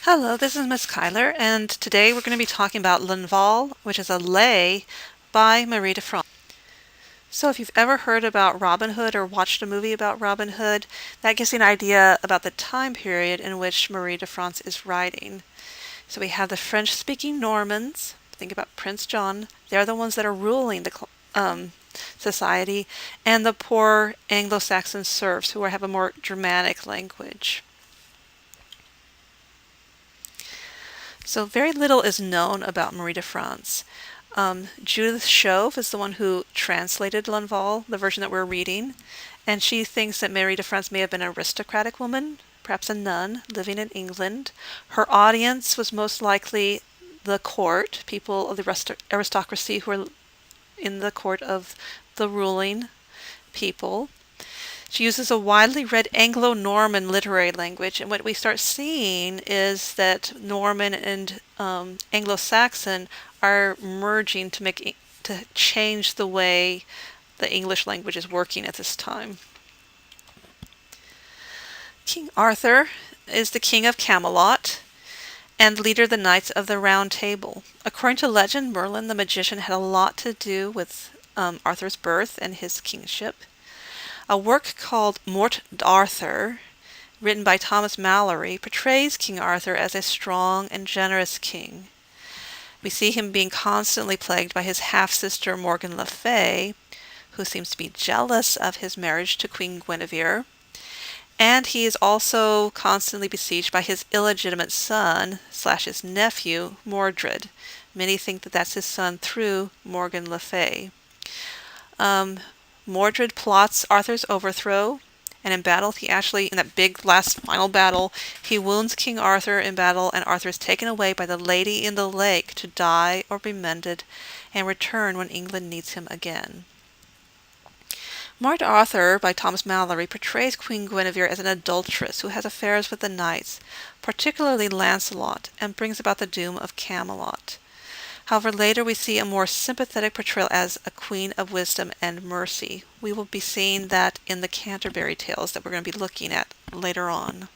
Hello, this is Miss Kyler, and today we're going to be talking about Lanval, which is a lay by Marie de France. So if you've ever heard about Robin Hood or watched a movie about Robin Hood, that gives you an idea about the time period in which Marie de France is writing. So we have the French-speaking Normans, think about Prince John, they're the ones that are ruling the society, and the poor Anglo-Saxon serfs who have a more Germanic language. So very little is known about Marie de France. Judith Chauve is the one who translated Lanval, the version that we're reading, and she thinks that Marie de France may have been an aristocratic woman, perhaps a nun, living in England. Her audience was most likely the court, people of the aristocracy who were in the court of the ruling people. She uses a widely read Anglo-Norman literary language, and what we start seeing is that Norman and Anglo-Saxon are merging to change the way the English language is working at this time. King Arthur is the king of Camelot and leader of the Knights of the Round Table. According to legend, Merlin the magician had a lot to do with Arthur's birth and his kingship. A work called Morte d'Arthur, written by Thomas Malory, portrays King Arthur as a strong and generous king. We see him being constantly plagued by his half-sister Morgan Le Fay, who seems to be jealous of his marriage to Queen Guinevere, and he is also constantly besieged by his illegitimate son / his nephew, Mordred. Many think that that's his son through Morgan Le Fay. Mordred plots Arthur's overthrow, and in battle in that big last final battle, he wounds King Arthur in battle, and Arthur is taken away by the Lady in the Lake to die or be mended and return when England needs him again. Morte d'Arthur by Thomas Malory portrays Queen Guinevere as an adulteress who has affairs with the knights, particularly Lancelot, and brings about the doom of Camelot. However, later we see a more sympathetic portrayal as a queen of wisdom and mercy. We will be seeing that in the Canterbury Tales that we're going to be looking at later on.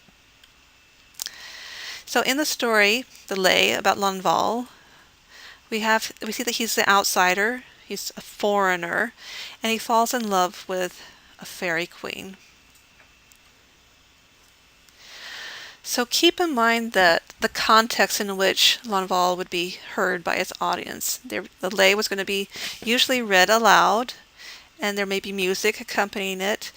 So in the story, the lay about Lanval, we see that he's the outsider, he's a foreigner, and he falls in love with a fairy queen. So keep in mind that the context in which Lanval would be heard by its audience. The lay was going to be usually read aloud, and there may be music accompanying it.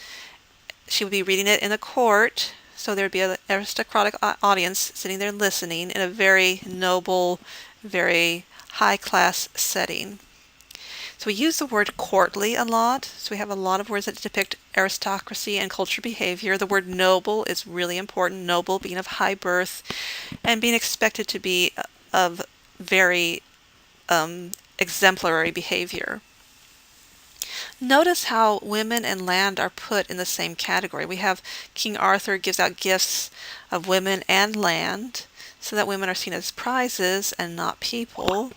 She would be reading it in a court, so there would be an aristocratic audience sitting there listening in a very noble, very high-class setting. So we use the word courtly a lot. So we have a lot of words that depict aristocracy and cultural behavior. The word noble is really important. Noble being of high birth and being expected to be of very exemplary behavior. Notice how women and land are put in the same category. We have King Arthur gives out gifts of women and land so that women are seen as prizes and not people.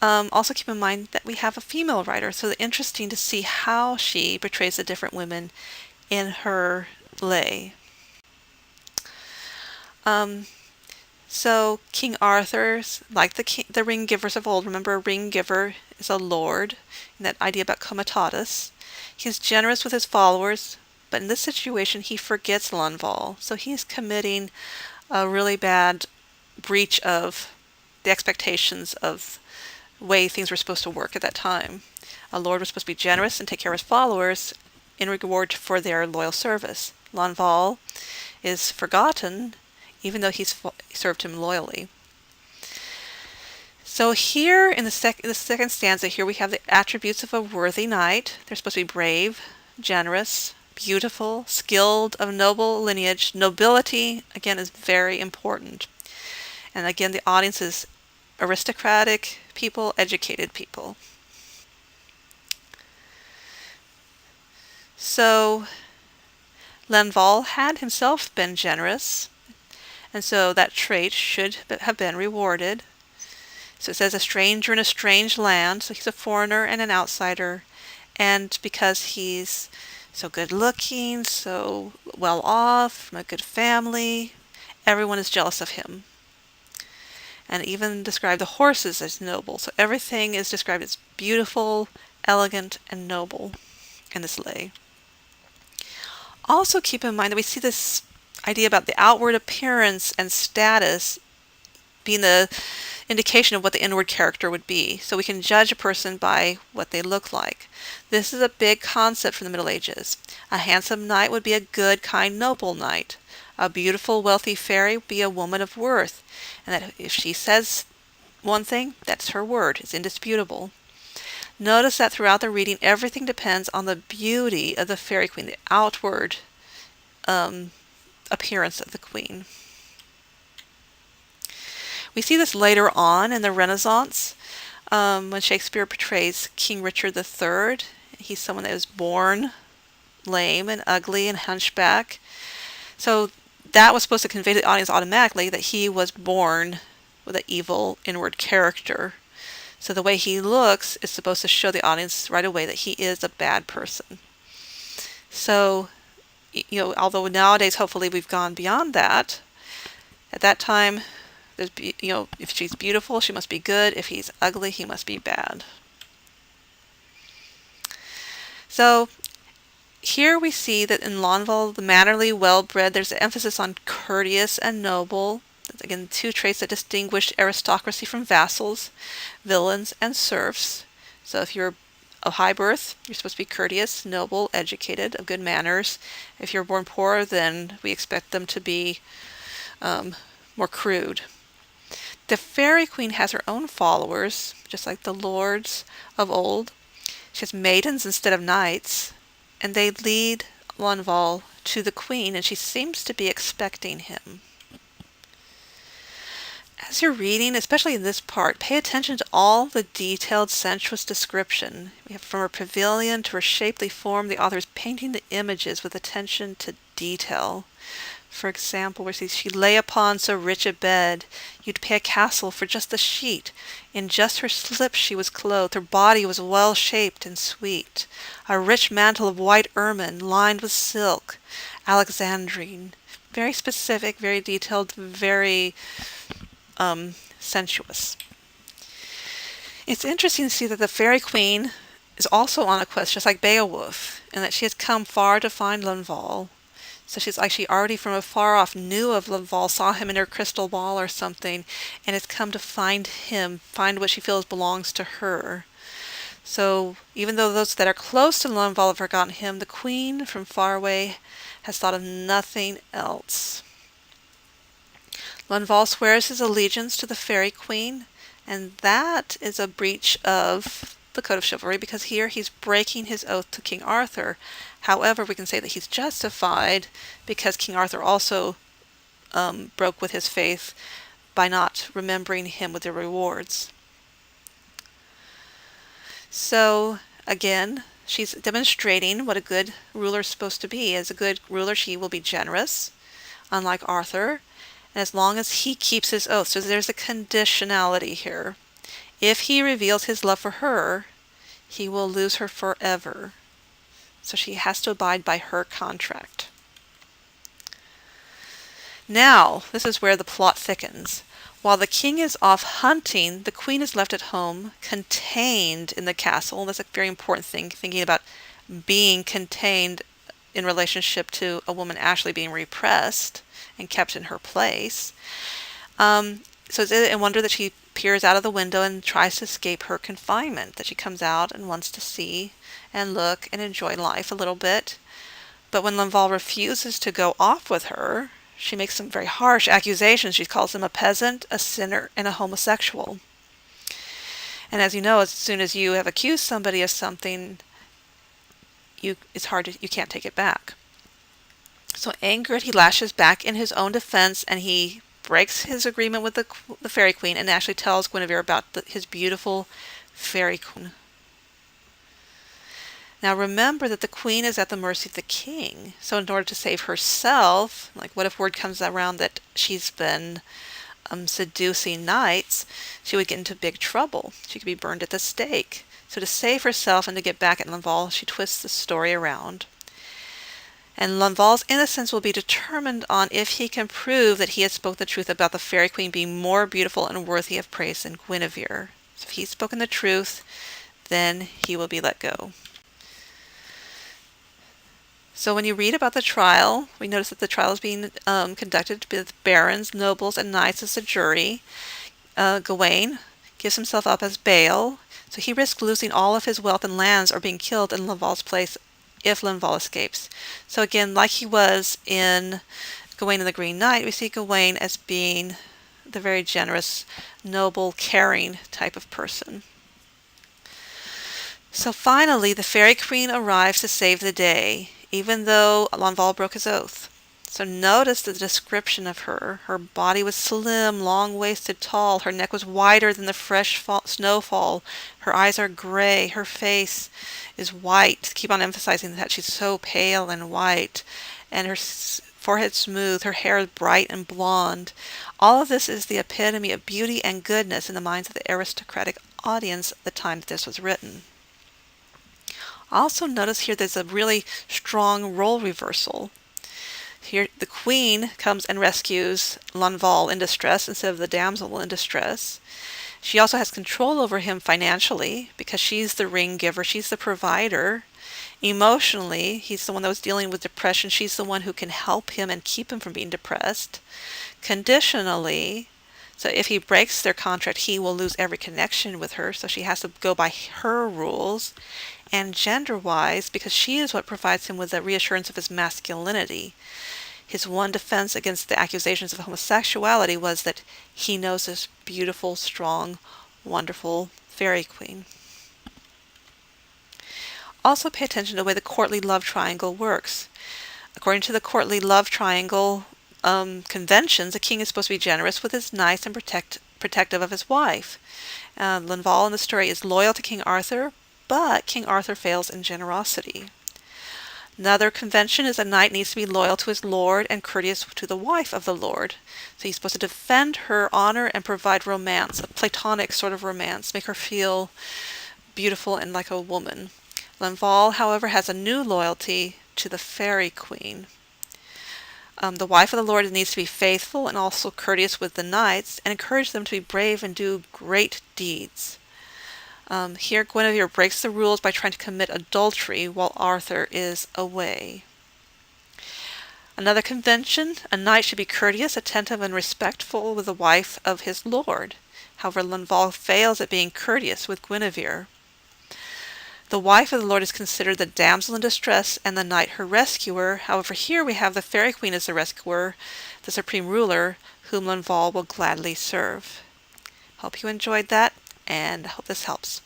Also keep in mind that we have a female writer, so it's interesting to see how she portrays the different women in her lay. So King Arthur's like the ring givers of old. Remember, a ring giver is a lord, and that idea about comitatus. He's generous with his followers, but in this situation he forgets Lanval, so he's committing a really bad breach of the expectations of way things were supposed to work at that time. A lord was supposed to be generous and take care of his followers in reward for their loyal service. Lanval is forgotten, even though he's served him loyally. So here in the second stanza here we have the attributes of a worthy knight. They're supposed to be brave, generous, beautiful, skilled, of noble lineage. Nobility, again, is very important. And again, the audience is aristocratic people, educated people. So Lanval had himself been generous, and so that trait should have been rewarded. So it says a stranger in a strange land, so he's a foreigner and an outsider, and because he's so good looking, so well off, from a good family, everyone is jealous of him. And even describe the horses as noble. So everything is described as beautiful, elegant, and noble in this lay. Also keep in mind that we see this idea about the outward appearance and status being the indication of what the inward character would be. So we can judge a person by what they look like. This is a big concept from the Middle Ages. A handsome knight would be a good, kind, noble knight. A beautiful, wealthy fairy would be a woman of worth, and that if she says one thing, that's her word. It's indisputable. Notice that throughout the reading, everything depends on the beauty of the fairy queen, the outward appearance of the queen. We see this later on in the Renaissance when Shakespeare portrays King Richard III. He's someone that was born lame and ugly and hunchback. So that was supposed to convey to the audience automatically that he was born with an evil inward character. So the way he looks is supposed to show the audience right away that he is a bad person. So, although nowadays hopefully we've gone beyond that, at that time, if she's beautiful, she must be good. If he's ugly, he must be bad. So here we see that in Lanval, the mannerly, well-bred, there's an emphasis on courteous and noble. That's, again, two traits that distinguish aristocracy from vassals, villains, and serfs. So if you're of high birth, you're supposed to be courteous, noble, educated, of good manners. If you're born poor, then we expect them to be more crude. The fairy queen has her own followers, just like the lords of old. She has maidens instead of knights, and they lead Lanval to the queen, and she seems to be expecting him. As you're reading, especially in this part, pay attention to all the detailed, sensuous description. We have from her pavilion to her shapely form, the author is painting the images with attention to detail. For example, where she lay upon so rich a bed, you'd pay a castle for just the sheet. In just her slips she was clothed, her body was well shaped and sweet. A rich mantle of white ermine, lined with silk, Alexandrine. Very specific, very detailed, very sensuous. It's interesting to see that the fairy queen is also on a quest, just like Beowulf, and that she has come far to find Lanval. So she's like she already from afar off knew of Lanval, saw him in her crystal ball or something, and has come to find him, find what she feels belongs to her. So even though those that are close to Lanval have forgotten him, the queen from far away has thought of nothing else. Lanval swears his allegiance to the fairy queen, and that is a breach of the code of chivalry, because here he's breaking his oath to King Arthur. However, we can say that he's justified because King Arthur also broke with his faith by not remembering him with the rewards. So, again, she's demonstrating what a good ruler is supposed to be. As a good ruler, she will be generous, unlike Arthur, and as long as he keeps his oath. So there's a conditionality here. If he reveals his love for her, he will lose her forever. So she has to abide by her contract. Now, this is where the plot thickens. While the king is off hunting, the queen is left at home, contained in the castle. That's a very important thing, thinking about being contained in relationship to a woman actually being repressed and kept in her place. So it's a wonder that she peers out of the window and tries to escape her confinement, that she comes out and wants to see and look and enjoy life a little bit. But when Lanval refuses to go off with her, she makes some very harsh accusations. She calls him a peasant, a sinner, and a homosexual. And as you know, as soon as you have accused somebody of something, you can't take it back. So angered, he lashes back in his own defense, and he breaks his agreement with the fairy queen and actually tells Guinevere about his beautiful fairy queen. Now remember that the queen is at the mercy of the king. So in order to save herself, like what if word comes around that she's been seducing knights, she would get into big trouble. She could be burned at the stake. So to save herself and to get back at Lanval, she twists the story around. And Lanval's innocence will be determined on if he can prove that he had spoken the truth about the Fairy Queen being more beautiful and worthy of praise than Guinevere. So if he's spoken the truth, then he will be let go. So when you read about the trial, we notice that the trial is being conducted with barons, nobles, and knights as a jury. Gawain gives himself up as bail, so he risks losing all of his wealth and lands or being killed in Lanval's place if Lanval escapes. So again, like he was in Gawain and the Green Knight, we see Gawain as being the very generous, noble, caring type of person. So finally, the Fairy Queen arrives to save the day, even though Lanval broke his oath. So notice the description of her. Her body was slim, long-waisted, tall. Her neck was wider than the fresh snowfall. Her eyes are gray. Her face is white. Keep on emphasizing that she's so pale and white. And her forehead smooth. Her hair is bright and blonde. All of this is the epitome of beauty and goodness in the minds of the aristocratic audience at the time that this was written. Also notice here there's a really strong role reversal. Here the queen comes and rescues Lanval in distress instead of the damsel in distress. She also has control over him financially because she's the ring giver, she's the provider. Emotionally, he's the one that was dealing with depression. She's the one who can help him and keep him from being depressed. Conditionally, so if he breaks their contract, he will lose every connection with her, so she has to go by her rules. And gender-wise, because she is what provides him with the reassurance of his masculinity. His one defense against the accusations of homosexuality was that he knows this beautiful, strong, wonderful fairy queen. Also pay attention to the way the courtly love triangle works. According to the courtly love triangle conventions, a king is supposed to be generous with his knights and protective of his wife. Lanval in the story is loyal to King Arthur, but King Arthur fails in generosity. Another convention is a knight needs to be loyal to his lord and courteous to the wife of the lord. So he's supposed to defend her honor and provide romance, a platonic sort of romance, make her feel beautiful and like a woman. Lanval, however, has a new loyalty to the Fairy Queen. The wife of the lord needs to be faithful and also courteous with the knights and encourage them to be brave and do great deeds. Here, Guinevere breaks the rules by trying to commit adultery while Arthur is away. Another convention, a knight should be courteous, attentive, and respectful with the wife of his lord. However, Lanval fails at being courteous with Guinevere. The wife of the lord is considered the damsel in distress and the knight her rescuer. However, here we have the Fairy Queen as the rescuer, the supreme ruler, whom Lanval will gladly serve. Hope you enjoyed that, and I hope this helps.